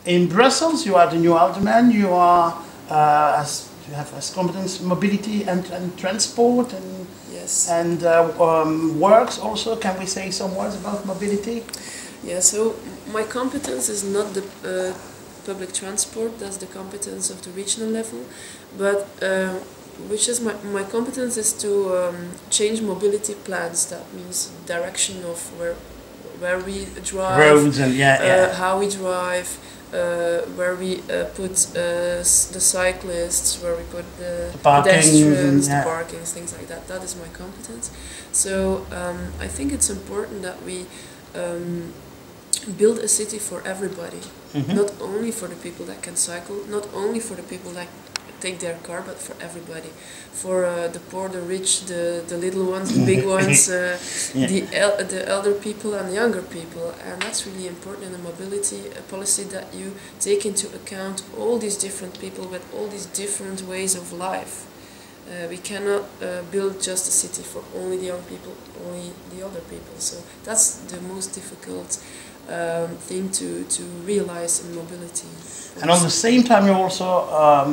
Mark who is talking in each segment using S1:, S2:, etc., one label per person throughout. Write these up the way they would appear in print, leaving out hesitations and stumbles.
S1: In Brussels, you are the new alderman. You are you have as competence mobility and transport and
S2: yes,
S1: and works also. Can we say some words about mobility?
S2: Yeah. So my competence is not the public transport. That's the competence of the regional level, but which is my competence is to change mobility plans. That means direction of where we drive,
S1: Roads and
S2: how we drive, where we put the cyclists, where we put the pedestrians, the parkings, things like that. That is my competence. So I think it's important that we build a city for everybody, not only for the people that can cycle, not only for the people that take their car, but for everybody, for the poor, the rich, the little ones, the big ones, the elder people and the younger people. And that's really important in a mobility policy, that you take into account all these different people with all these different ways of life. We cannot build just a city for only the young people, only the older people. So that's the most difficult thing to realize in mobility.
S1: And on the same time, you also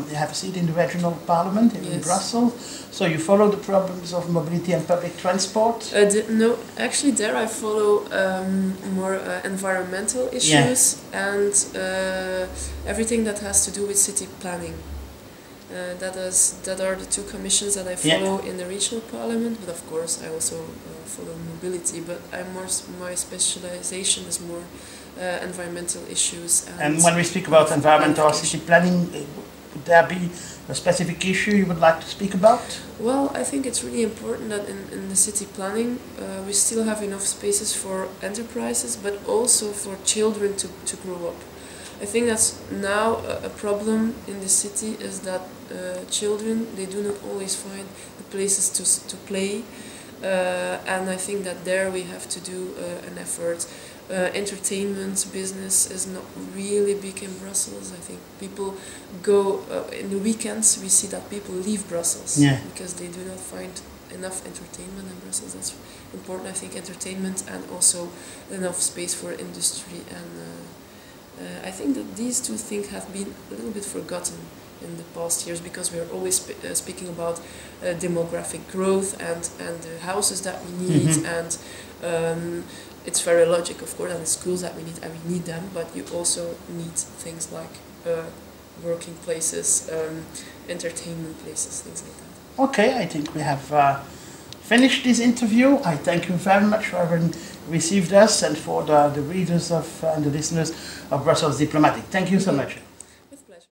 S1: you have a seat in the regional parliament in Brussels. So you follow the problems of mobility and public transport?
S2: No, actually there I follow more environmental issues and everything that has to do with city planning. That are the two commissions that I follow in the regional parliament, but of course I also follow mobility, but my specialization is more environmental issues.
S1: And when we speak about environmental city planning, would there be a specific issue you would like to speak about?
S2: Well, I think it's really important that in the city planning we still have enough spaces for enterprises, but also for children to grow up. I think that's now a problem in the city, is that children, they do not always find the places to play, and I think that there we have to do an effort. Entertainment business is not really big in Brussels. I think people go in the weekends. We see that people leave Brussels because they do not find enough entertainment in Brussels. That's important, I think, entertainment and also enough space for industry. And I think that these two things have been a little bit forgotten in the past years, because we are always speaking about demographic growth and the houses that we need, and it's very logical, of course, and the schools that we need, and we need them, but you also need things like working places, entertainment places, things like that.
S1: Okay, I think we have finished this interview. I thank you very much for having received us, and for the readers and the listeners of Brussels Diplomatic. Thank you so much.